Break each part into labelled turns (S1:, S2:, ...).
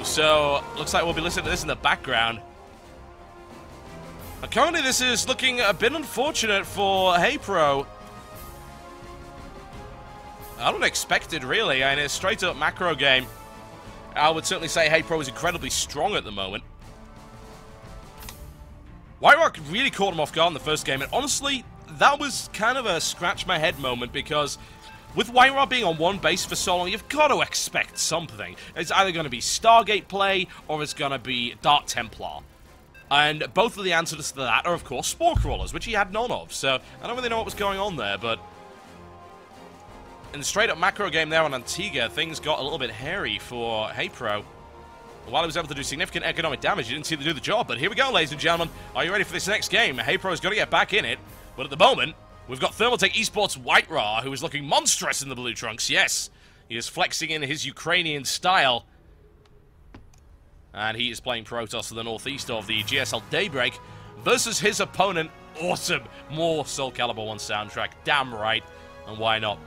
S1: So, looks like we'll be listening to this in the background. Currently, this is looking a bit unfortunate for HayprO. Unexpected, really, and it's a straight-up macro game. I would certainly say HayprO is incredibly strong at the moment. WhiteRa really caught him off guard in the first game, and honestly, that was kind of a scratch-my-head moment, because with WhiteRa being on one base for so long, you've got to expect something. It's either going to be Stargate play, or it's going to be Dark Templar. And both of the answers to that are, of course, Spore Crawlers, which he had none of. So, I don't really know what was going on there, but in the straight-up macro game there on Antigua, things got a little bit hairy for HayprO. While he was able to do significant economic damage, he didn't seem to do the job. But here we go, ladies and gentlemen. Are you ready for this next game? HayprO is going to get back in it. But at the moment, we've got Thermaltake Esports WhiteRa, who is looking monstrous in the blue trunks. Yes, he is flexing in his Ukrainian style. And he is playing Protoss to the northeast of the GSL Daybreak versus his opponent. Awesome. More Soul Calibur 1 soundtrack. Damn right. And why not?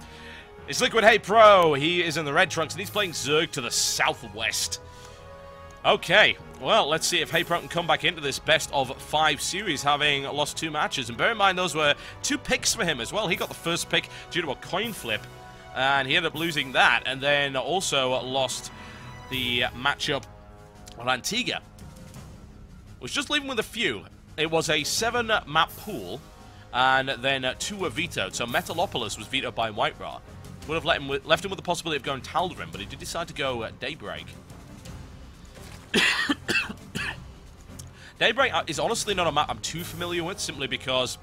S1: It's LiquidHayprO. He is in the red trunks, and he's playing Zerg to the southwest. Okay, well, let's see if HayprO can come back into this best of 5 series, having lost 2 matches. And bear in mind, those were 2 picks for him as well. He got the first pick due to a coin flip, and he ended up losing that, and then also lost the matchup on Antigua. Was just leaving with a few. It was a 7-map pool, and then 2 were vetoed. So Metalopolis was vetoed by WhiteRa. Would have left him with the possibility of going Tal'Darim, but he did decide to go Daybreak. Daybreak is honestly not a map I'm too familiar with, simply because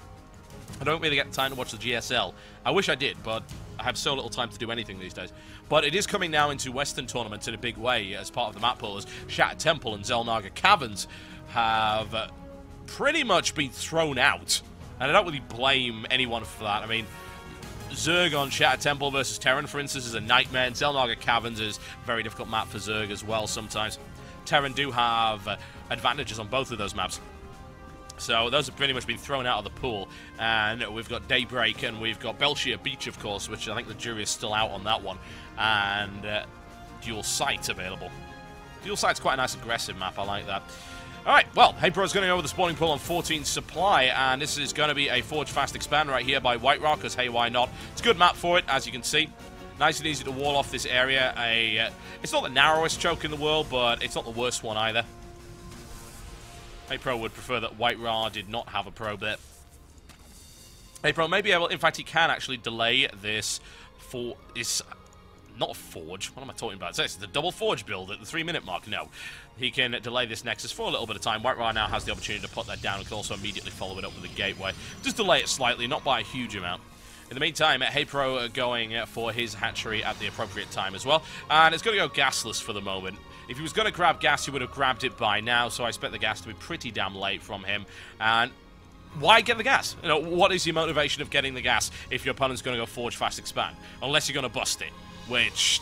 S1: I don't really get the time to watch the GSL. I wish I did, but I have so little time to do anything these days. But it is coming now into Western tournaments in a big way as part of the map pool, as Shattered Temple and Xel'Naga Caverns have pretty much been thrown out. And I don't really blame anyone for that. I mean, Zerg on Shattered Temple versus Terran, for instance, is a nightmare, and Xel'Naga Caverns is a very difficult map for Zerg as well sometimes. Terran do have advantages on both of those maps. So those have pretty much been thrown out of the pool. And we've got Daybreak, and we've got Belshire Beach, of course, which I think the jury is still out on that one. And Dual Sight available. Dual Sight's quite a nice aggressive map, I like that. Alright, well, HayprO is going to go with the spawning pool on 14 supply, and this is going to be a Forge Fast Expand right here by WhiteRa, because hey, why not? It's a good map for it, as you can see. Nice and easy to wall off this area. It's not the narrowest choke in the world, but it's not the worst one either. HayprO would prefer that WhiteRa did not have a probe there. HayprO may be able, in fact, he can actually delay this for is not a forge. What am I talking about? It's the double forge build at the 3-minute mark. No, he can delay this Nexus for a little bit of time. WhiteRa now has the opportunity to put that down and can also immediately follow it up with a gateway. Just delay it slightly, not by a huge amount. In the meantime, HayprO going for his hatchery at the appropriate time as well. And it's going to go gasless for the moment. If he was going to grab gas, he would have grabbed it by now, so I expect the gas to be pretty damn late from him. And why get the gas? You know, what is your motivation of getting the gas if your opponent's going to go Forge Fast Expand? Unless you're going to bust it, which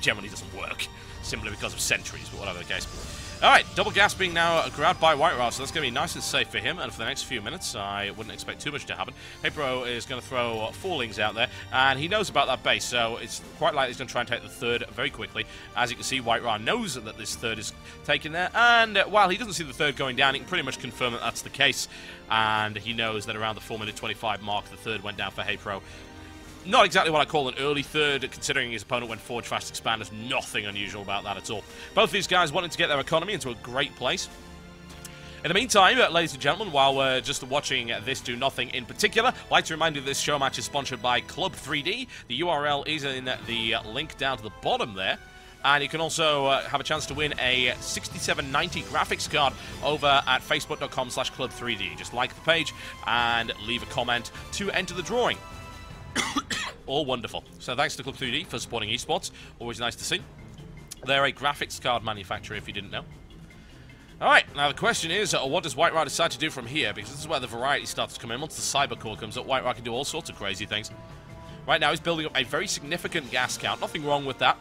S1: generally doesn't work, simply because of sentries, but whatever the case. Alright, double gas being now grabbed by WhiteRa, so that's going to be nice and safe for him, and for the next few minutes, I wouldn't expect too much to happen. HayprO is going to throw Fallings out there, and he knows about that base, so it's quite likely he's going to try and take the third very quickly. As you can see, WhiteRa knows that this third is taken there, and while he doesn't see the third going down, he can pretty much confirm that that's the case, and he knows that around the 4-minute 25 mark, the third went down for HayprO. Not exactly what I call an early third, considering his opponent went Forge Fast Expand. There's nothing unusual about that at all. Both these guys wanting to get their economy into a great place. In the meantime, ladies and gentlemen, while we're just watching this do nothing in particular, I'd like to remind you that this show match is sponsored by Club3D. The URL is in the link down to the bottom there. And you can also have a chance to win a 6790 graphics card over at facebook.com/Club3D. Just like the page and leave a comment to enter the drawing. All wonderful. So thanks to Club3D for supporting esports. Always nice to see. They're a graphics card manufacturer, if you didn't know. Alright, now the question is, what does WhiteRa decide to do from here? Because this is where the variety starts to come in. Once the Cyber Core comes up, WhiteRa can do all sorts of crazy things. Right now he's building up a very significant gas count. Nothing wrong with that.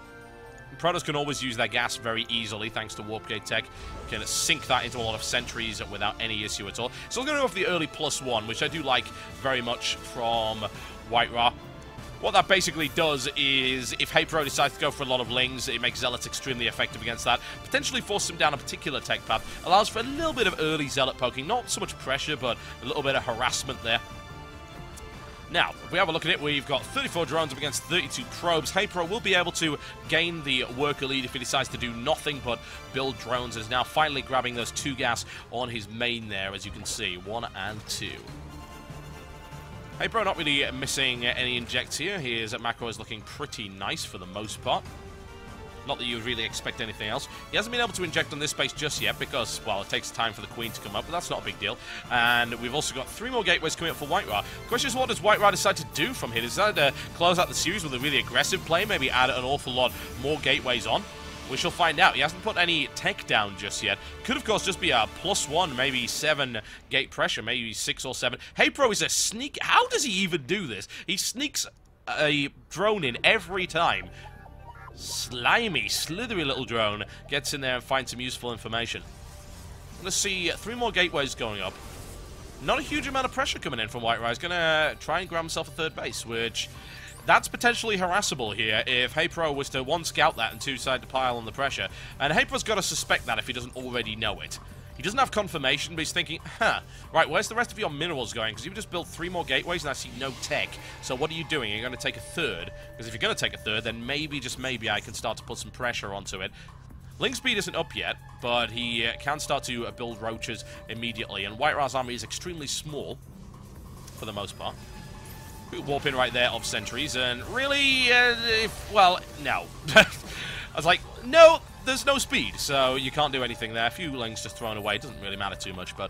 S1: Protoss can always use their gas very easily, thanks to Warp Gate tech. Can sink that into a lot of sentries without any issue at all. So I'm going to go for the early +1, which I do like very much from WhiteRa. What that basically does is, if HayPRO decides to go for a lot of Lings, it makes Zealots extremely effective against that. Potentially force him down a particular tech path. Allows for a little bit of early Zealot poking. Not so much pressure, but a little bit of harassment there. Now, if we have a look at it, we've got 34 drones up against 32 probes. HayPRO will be able to gain the worker lead if he decides to do nothing but build drones. Is now finally grabbing those 2 gas on his main there, as you can see. 1 and 2. HayPRO not really missing any injects here. His macro is looking pretty nice for the most part. Not that you would really expect anything else. He hasn't been able to inject on this base just yet because, well, it takes time for the Queen to come up, but that's not a big deal. And we've also got 3 more gateways coming up for WhiteRa. The question is, what does WhiteRa decide to do from here? Does he decide to close out the series with a really aggressive play, maybe add an awful lot more gateways on? We shall find out. He hasn't put any tech down just yet. Could, of course, just be a +1, maybe 7 gate pressure, maybe 6 or 7. HayPRO is a sneak. How does he even do this? He sneaks a drone in every time. Slimy, slithery little drone gets in there and finds some useful information. I'm going to see 3 more gateways going up. Not a huge amount of pressure coming in from WhiteRa. He's going to try and grab himself a 3rd base, which... that's potentially harassable here if HayPRO was to 1, scout that, and 2, decide to pile on the pressure. And HayPRO's got to suspect that if he doesn't already know it. He doesn't have confirmation, but he's thinking, right, where's the rest of your minerals going? Because you've just built 3 more gateways and I see no tech. So what are you doing? You're going to take a 3rd. Because if you're going to take a 3rd, then maybe, just maybe, I can start to put some pressure onto it. Link speed isn't up yet, but he can start to build roaches immediately. And WhiteRa's army is extremely small, for the most part. Warp in right there of sentries, and really, well, no. I was like, no, there's no speed, so you can't do anything there. A few Lings just thrown away, it doesn't really matter too much, but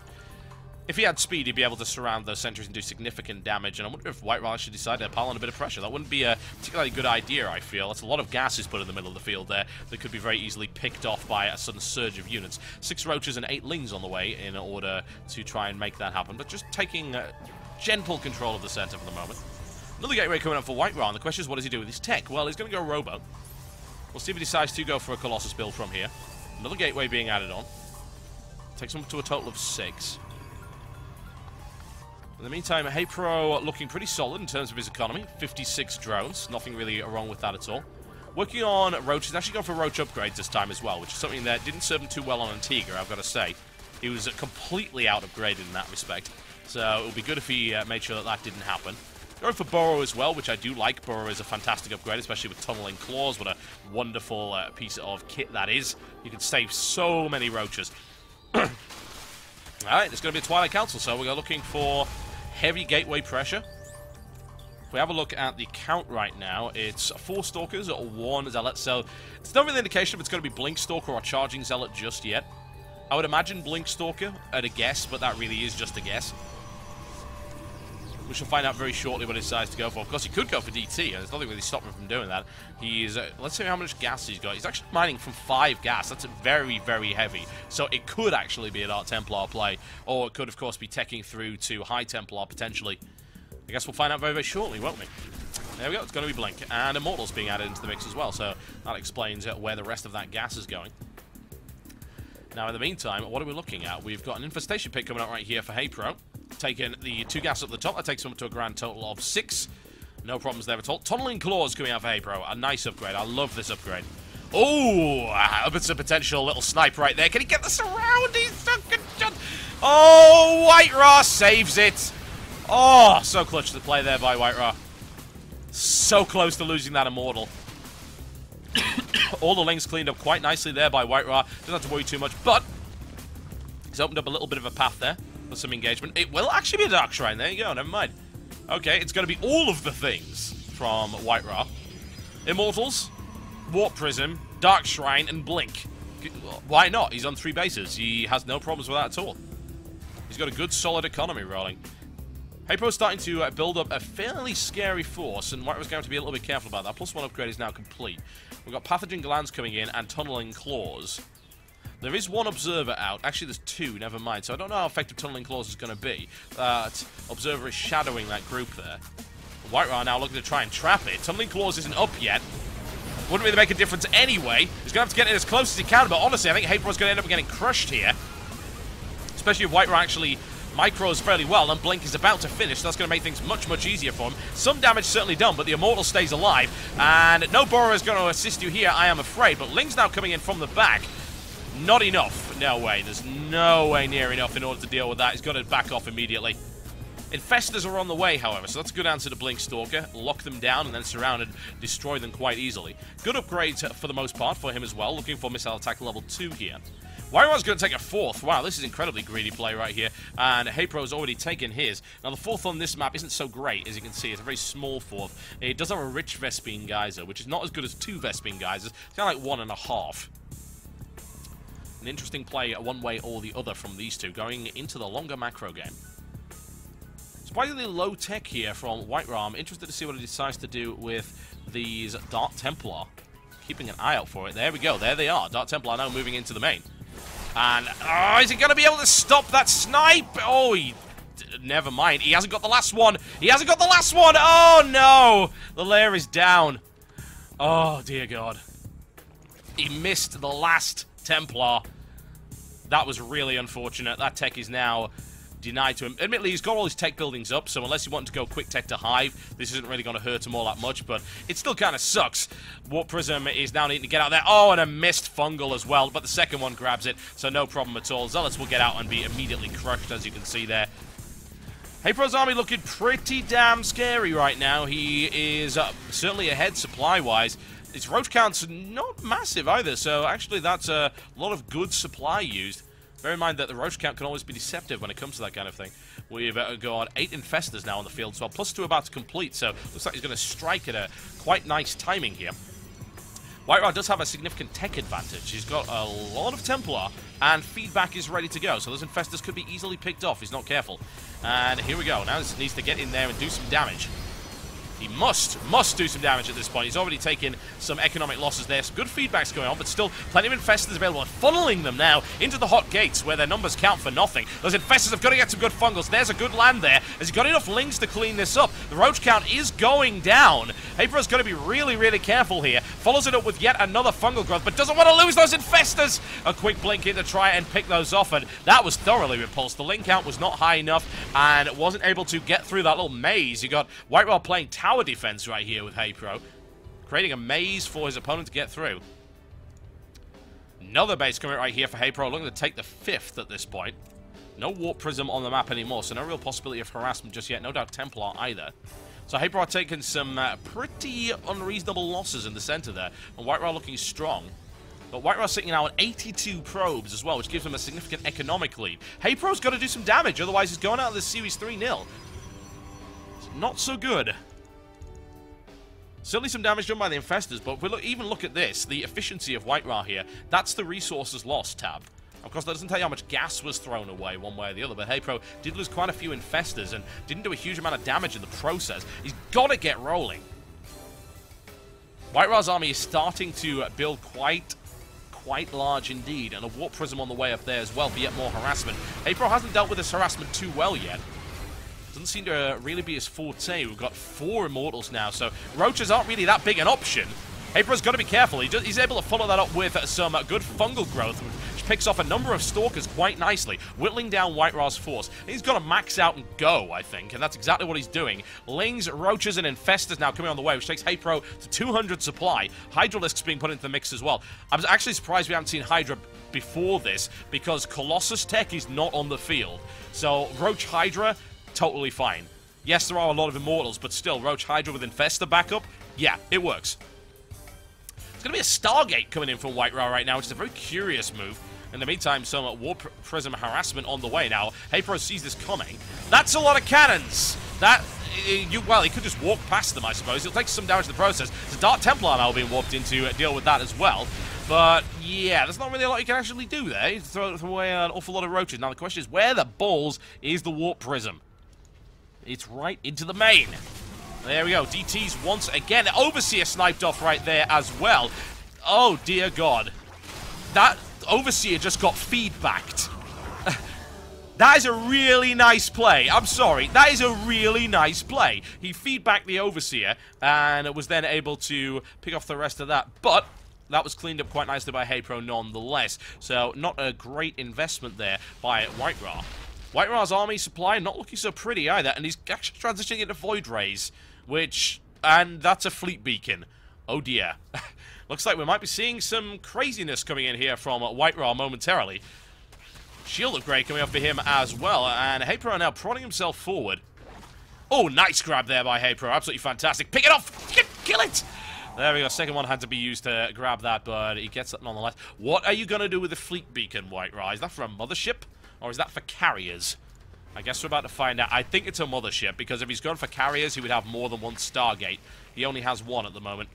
S1: if he had speed, he'd be able to surround those sentries and do significant damage, and I wonder if WhiteRa should decide to pile on a bit of pressure. That wouldn't be a particularly good idea, I feel. That's a lot of gases put in the middle of the field there that could be very easily picked off by a sudden surge of units. 6 roaches and 8 Lings on the way in order to try and make that happen, but just taking gentle control of the center for the moment. Another gateway coming up for WhiteRa, and the question is, what does he do with his tech? Well, he's going to go Robo. We'll see if he decides to go for a Colossus build from here. Another gateway being added on. Takes him to a total of 6. In the meantime, HayPRO looking pretty solid in terms of his economy. 56 drones. Nothing really wrong with that at all. Working on roaches. Actually going for roach upgrades this time as well, which is something that didn't serve him too well on Antigua, I've got to say. He was completely out-upgraded in that respect. So it would be good if he made sure that that didn't happen. Going for Burrow as well, which I do like. Burrow is a fantastic upgrade, especially with tunneling claws. What a wonderful piece of kit that is. You can save so many roaches. Alright, it's going to be a Twilight Council, so we're looking for heavy gateway pressure. If we have a look at the count right now, it's 4 Stalkers or 1 Zealot, so it's not really an indication if it's going to be Blink Stalker or Charging Zealot just yet. I would imagine Blink Stalker at a guess, but that really is just a guess. We shall find out very shortly what he decides to go for. Of course, he could go for DT, and there's nothing really stopping him from doing that. He's, let's see how much gas he's got. He's actually mining from 5 gas. That's very, very heavy. So it could actually be a Dark Templar play, or it could, of course, be teching through to High Templar, potentially. I guess we'll find out very, very shortly, won't we? There we go. It's going to be Blink. And Immortals being added into the mix as well, so that explains where the rest of that gas is going. Now, in the meantime, what are we looking at? We've got an Infestation Pit coming out right here for HayPRO. Taking the 2 gas up the top. That takes him to a grand total of 6. No problems there at all. Tunneling Claws coming out for HayPRO. A nice upgrade. I love this upgrade. Oh, it's a potential little snipe right there. Can he get the surround? He's so good. Oh, WhiteRa saves it. Oh, so clutch the play there by WhiteRa. So close to losing that Immortal. All the Lings cleaned up quite nicely there by WhiteRa. Doesn't have to worry too much, but he's opened up a little bit of a path there for some engagement. It will actually be a Dark Shrine. There you go, never mind. Okay, it's going to be all of the things from WhiteRa. Immortals, Warp Prism, Dark Shrine, and Blink. Why not? He's on 3 bases. He has no problems with that at all. He's got a good, solid economy rolling. HayPRO's starting to build up a fairly scary force, and WhiteRa's going to have to be a little bit careful about that. +1 upgrade is now complete. We've got Pathogen Glands coming in and Tunneling Claws. There is 1 Observer out. Actually, there's 2, never mind. So I don't know how effective Tunneling Claws is going to be. That Observer is shadowing that group there. WhiteRa now looking to try and trap it. Tunneling Claws isn't up yet. Wouldn't really make a difference anyway. He's going to have to get in as close as he can, but honestly, I think HayPRO's going to end up getting crushed here. Especially if WhiteRa actually micros fairly well, and Blink is about to finish, so that's going to make things much, much easier for him. Some damage certainly done, but the Immortal stays alive, and no Borrower is going to assist you here, I am afraid, but Ling's now coming in from the back. Not enough. No way. There's no way near enough in order to deal with that. He's got to back off immediately. Infestors are on the way, however, so that's a good answer to Blink Stalker. Lock them down and then surround and destroy them quite easily. Good upgrade for the most part for him as well, looking for missile attack level 2 here. WhiteRa's going to take a 4th. Wow, this is incredibly greedy play right here. And HayprO's already taken his. Now, the 4th on this map isn't so great, as you can see. It's a very small 4th. It does have a rich Vespene Geyser, which is not as good as 2 Vespene Geysers. It's kind of like 1.5. An interesting play one way or the other from these two, going into the longer macro game. Surprisingly low tech here from WhiteRa. I'm interested to see what he decides to do with these Dark Templar. Keeping an eye out for it. There we go. There they are. Dark Templar now moving into the main. And, is he going to be able to stop that snipe? Oh, never mind. He hasn't got the last one. He hasn't got the last one. Oh, no. The lair is down. Oh, dear God. He missed the last Templar. That was really unfortunate. That tech is now denied to him. Admittedly, he's got all his tech buildings up, so unless you want to go quick tech to Hive, this isn't really going to hurt him all that much, but it still kind of sucks. Warp Prism is now needing to get out there. Oh, and a missed Fungal as well, but the second one grabs it, so no problem at all. Zealots will get out and be immediately crushed, as you can see there. HayprO's army looking pretty damn scary right now. He is certainly ahead supply-wise. His roach count's not massive either, so actually that's a lot of good supply used. Bear in mind that the roach count can always be deceptive when it comes to that kind of thing. We've got 8 Infestors now on the field, so +2 about to complete, so looks like he's going to strike at a quite nice timing here. WhiteRa does have a significant tech advantage. He's got a lot of Templar, and feedback is ready to go, so those Infestors could be easily picked off. He's not careful. And here we go. Now he needs to get in there and do some damage. He must do some damage at this point. He's already taken some economic losses there. Some good feedback's going on, but still plenty of Infestors available. And funneling them now into the hot gates where their numbers count for nothing. Those Infestors have got to get some good fungals. There's a good land there. Has he got enough Lings to clean this up? The roach count is going down. HayprO's got to be really, really careful here. Follows it up with yet another fungal growth, but doesn't want to lose those Infestors. A quick blink in to try and pick those off, and that was thoroughly repulsed. The Ling count was not high enough and wasn't able to get through that little maze. You got WhiteRa playing tower defense right here with HayprO, creating a maze for his opponent to get through. Another base coming right here for HayprO, looking to take the 5th at this point. No Warp Prism on the map anymore, so no real possibility of harassment just yet. No doubt Templar either. So HayprO taking some pretty unreasonable losses in the center there, and WhiteRa looking strong. But WhiteRa sitting now at 82 probes as well, which gives him a significant economic lead. HayprO's got to do some damage, otherwise he's going out of this series 3-0. It's not so good. Certainly some damage done by the Infestors, but if we even look at this, the efficiency of WhiteRa here, that's the resources lost tab. Of course, that doesn't tell you how much gas was thrown away one way or the other, but HayprO did lose quite a few Infestors and didn't do a huge amount of damage in the process. He's got to get rolling. WhiteRa's army is starting to build quite large indeed, and a Warp Prism on the way up there as well for yet more harassment. HayprO hasn't dealt with this harassment too well yet. Doesn't seem to really be his forte. We've got 4 Immortals now, so Roaches aren't really that big an option. HayprO's got to be careful. He's able to follow that up with some good fungal growth, which picks off a number of Stalkers quite nicely, whittling down WhiteRa's force. He's got to max out and go, I think, and that's exactly what he's doing. Lings, Roaches, and Infestors now coming on the way, which takes HayprO to 200 supply. Hydralisk's being put into the mix as well. I was actually surprised we haven't seen Hydra before this, because Colossus tech is not on the field. So Roach Hydra, totally fine. Yes, there are a lot of Immortals, but still, Roach Hydra with Infestor backup, yeah, it works. There's going to be a Stargate coming in from WhiteRa right now, which is a very curious move. In the meantime, some Warp Prism harassment on the way now. HayprO sees this coming. That's a lot of cannons! Well, he could just walk past them, I suppose. He'll take some damage in the process. There's a Dark Templar now being warped in to deal with that as well. But, yeah, there's not really a lot you can actually do there. You throw away an awful lot of Roaches. Now, the question is, where the balls is the Warp Prism? It's right into the main. There we go. DT's once again. Overseer sniped off right there as well. Oh, dear God. That Overseer just got feedbacked. That is a really nice play. I'm sorry. That is a really nice play. He feedbacked the Overseer and was then able to pick off the rest of that. But that was cleaned up quite nicely by HayprO nonetheless. So not a great investment there by WhiteRa. WhiteRa's army supply not looking so pretty either, and he's actually transitioning into Void Rays, and that's a fleet beacon. Oh dear. Looks like we might be seeing some craziness coming in here from WhiteRa momentarily. Shield upgrade coming up for him as well, and HayPro now prodding himself forward. Oh, nice grab there by HayPro, absolutely fantastic. Pick it off! Kill it! There we go, second one had to be used to grab that, but he gets it nonetheless. What are you going to do with the fleet beacon, WhiteRa? Is that for a mothership, or is that for carriers? I guess we're about to find out. I think it's a mothership, because if he's gone for carriers, he would have more than one Stargate. He only has one at the moment.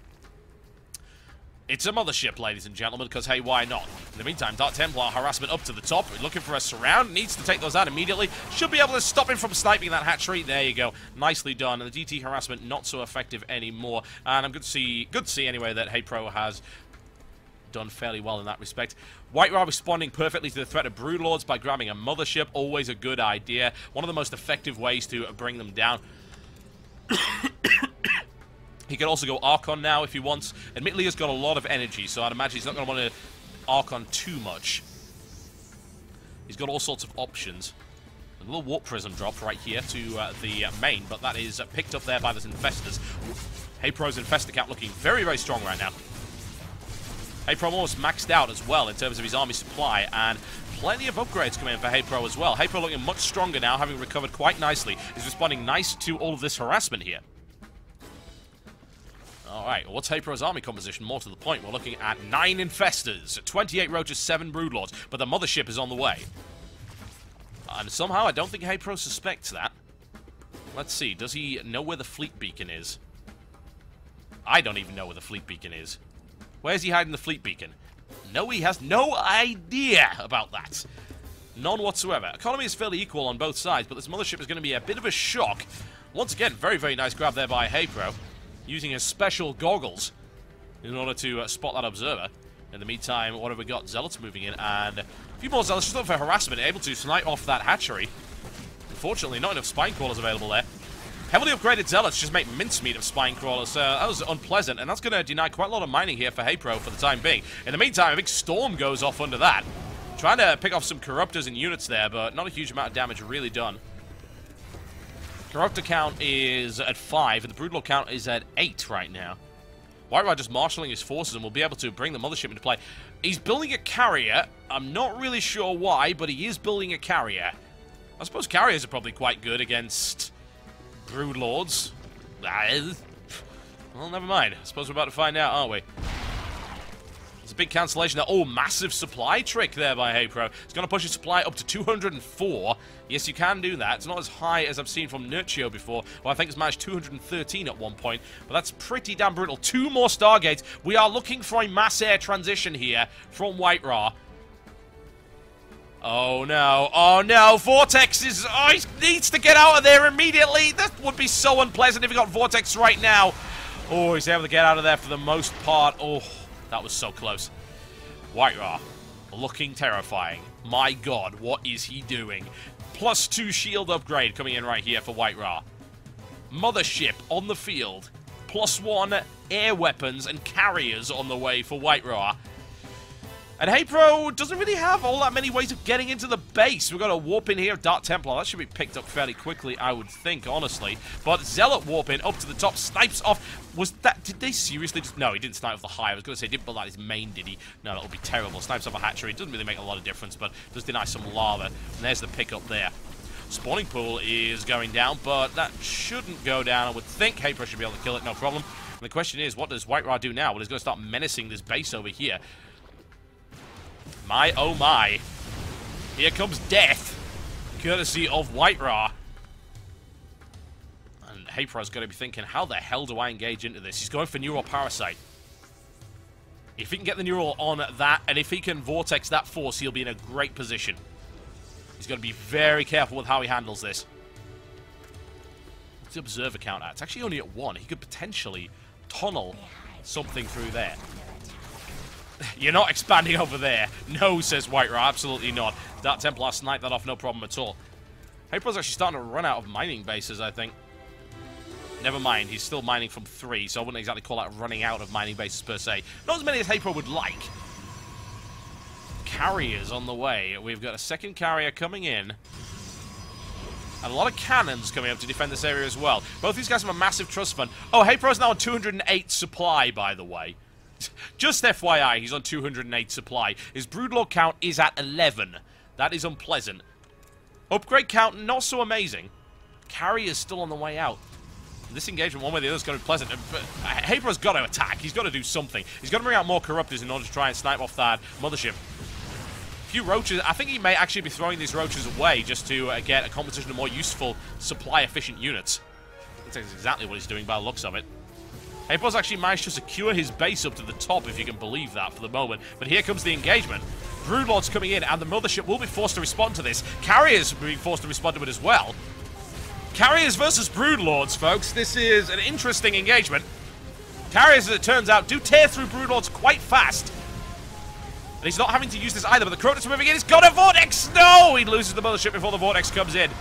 S1: It's a mothership, ladies and gentlemen, because, hey, why not? In the meantime, Dark Templar harassment up to the top. Looking for a surround. Needs to take those out immediately. Should be able to stop him from sniping that hatchery. There you go. Nicely done. And the DT harassment not so effective anymore. And I'm good to see anyway, that HayPro has done fairly well in that respect. WhiteRa responding perfectly to the threat of Broodlords by grabbing a mothership. Always a good idea. One of the most effective ways to bring them down. He can also go Archon now if he wants. Admittedly, he's got a lot of energy, so I'd imagine he's not going to want to Archon too much. He's got all sorts of options. A little Warp Prism drop right here to the main, but that is picked up there by the Infestors. HayPro's Infestor count looking very, very strong right now. HayPro almost maxed out as well in terms of his army supply, and plenty of upgrades coming in for HayPro as well. HayPro looking much stronger now, having recovered quite nicely. He's responding nice to all of this harassment here. Alright, what's HayPro's army composition? More to the point, we're looking at 9 Infestors, 28 Roaches, 7 Broodlords, but the mothership is on the way. And somehow, I don't think HayPro suspects that. Let's see, does he know where the fleet beacon is? I don't even know where the fleet beacon is. Where's he hiding the fleet beacon? No, he has no idea about that. None whatsoever. Economy is fairly equal on both sides, but this mothership is going to be a bit of a shock. Once again, very, very nice grab there by HayPro, using his special goggles in order to spot that observer. In the meantime, what have we got? Zealots moving in, and a few more Zealots just looking for harassment, able to snipe off that hatchery. Unfortunately, not enough Spine Crawlers available there. Heavily upgraded Zealots just make mincemeat of Spine Crawlers, so that was unpleasant, and that's going to deny quite a lot of mining here for HayPro for the time being. In the meantime, a big storm goes off under that. Trying to pick off some Corruptors and units there, but not a huge amount of damage really done. Corruptor count is at 5, and the Broodlord count is at 8 right now. WhiteRa just marshalling his forces and will be able to bring the mothership into play. He's building a carrier. I'm not really sure why, but he is building a carrier. I suppose carriers are probably quite good against Broodlords. Well, never mind. I suppose we're about to find out, aren't we? There's a big cancellation there. Oh, massive supply trick there by HayPro. It's going to push his supply up to 204. Yes, you can do that. It's not as high as I've seen from Nurtio before. Well, I think it's managed 213 at one point. But that's pretty damn brutal. 2 more Stargates. We are looking for a mass air transition here from WhiteRa. Oh, no. Oh, no. Vortex is... Oh, he needs to get out of there immediately. That would be so unpleasant if he got Vortex right now. Oh, he's able to get out of there for the most part. Oh, that was so close. WhiteRa, looking terrifying. My God, what is he doing? +2 shield upgrade coming in right here for WhiteRa. Mothership on the field. +1 air weapons and carriers on the way for WhiteRa. And HayPro doesn't really have all that many ways of getting into the base. We've got a warp in here, Dark Templar. That should be picked up fairly quickly, I would think, honestly. But Zealot warp in up to the top, snipes off. Was that... Did they seriously just... No, he didn't snipe off the high. I was going to say, didn't pull out his main, did he? No, that would be terrible. Snipes off a hatchery. It doesn't really make a lot of difference, but does deny some lava. And there's the pickup there. Spawning pool is going down, but that shouldn't go down. I would think HayPro should be able to kill it, no problem. And the question is, what does WhiteRa do now? Well, he's going to start menacing this base over here. My, oh my. Here comes death, courtesy of WhiteRa. And HayPro's going to be thinking, how the hell do I engage into this? He's going for Neural Parasite. If he can get the Neural on that, and if he can Vortex that force, he'll be in a great position. He's got to be very careful with how he handles this. What's the Observer count at? It's actually only at 1. He could potentially tunnel something through there. You're not expanding over there. No, says WhiteRa. Absolutely not. Dark Templar sniped that off, no problem at all. HayPro's actually starting to run out of mining bases, I think. Never mind, he's still mining from 3, so I wouldn't exactly call that running out of mining bases per se. Not as many as HayPro would like. Carriers on the way. We've got a second carrier coming in. And a lot of cannons coming up to defend this area as well. Both these guys have a massive trust fund. Oh, HayprO's now on 208 supply, by the way. Just FYI, he's on 208 supply. His Broodlord count is at 11. That is unpleasant. Upgrade count, not so amazing. Carrier's still on the way out. This engagement, one way or the other, is going to be pleasant. But HayprO's got to attack. He's got to do something. He's got to bring out more Corruptors in order to try and snipe off that Mothership. A few Roaches. I think he may actually be throwing these Roaches away just to get a composition of more useful, supply-efficient units. That's exactly what he's doing by the looks of it. HayprO's actually managed to secure his base up to the top, if you can believe that, for the moment. But here comes the engagement. Broodlord's coming in, and the Mothership will be forced to respond to this. Carriers being forced to respond to it as well. Carriers versus Broodlords, folks. This is an interesting engagement. Carriers, as it turns out, do tear through Broodlords quite fast. And he's not having to use this either, but the Crotus moving in. He's got a Vortex! No! He loses the Mothership before the Vortex comes in.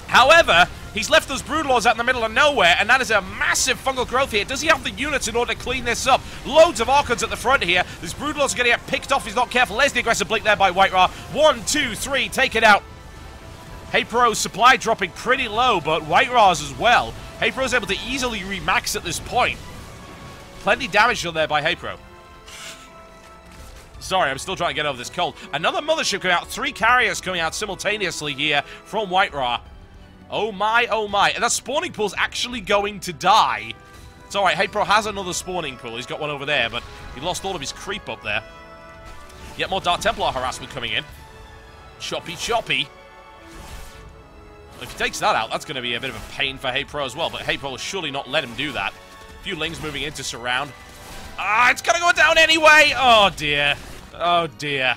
S1: However, he's left those Broodlords out in the middle of nowhere, and that is a massive fungal growth here. Does he have the units in order to clean this up? Loads of Archons at the front here. These Broodlords are going to get picked off. He's not careful. There's the aggressive blink there by WhiteRa. 1, 2, 3, take it out. HayprO's supply dropping pretty low, but WhiteRa's as well. HayprO's able to easily remax at this point. Plenty damage done there by HayprO. Sorry, I'm still trying to get over this cold. Another Mothership coming out. 3 Carriers coming out simultaneously here from WhiteRa. Oh my, oh my. And that spawning pool's actually going to die. It's alright, HayprO has another spawning pool. He's got one over there, but he lost all of his creep up there. Yet more Dark Templar harassment coming in. Choppy, choppy. If he takes that out, that's going to be a bit of a pain for HayprO as well, but HayprO will surely not let him do that. A few Lings moving in to surround. Ah, it's going to go down anyway! Oh, dear. Oh, dear.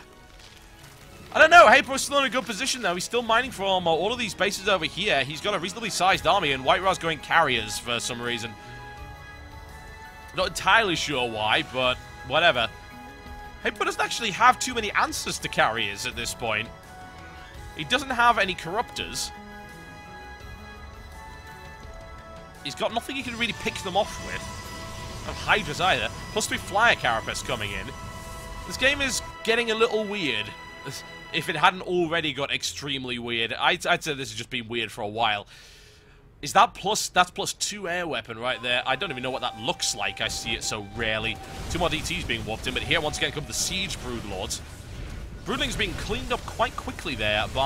S1: I don't know, HayprO's still in a good position, though. He's still mining from all of these bases over here. He's got a reasonably sized army, and WhiteRa's going Carriers for some reason. Not entirely sure why, but whatever. HayprO doesn't actually have too many answers to Carriers at this point. He doesn't have any Corruptors. He's got nothing he can really pick them off with. No Hydras either. Plus 3 Flyer Carapace coming in. This game is getting a little weird. If it hadn't already got extremely weird. I'd say this has just been weird for a while. Is that plus... That's plus 2 air weapon right there. I don't even know what that looks like. I see it so rarely. 2 more DTs being warped in, but here once again come the Siege Broodlords. Broodling's being cleaned up quite quickly there by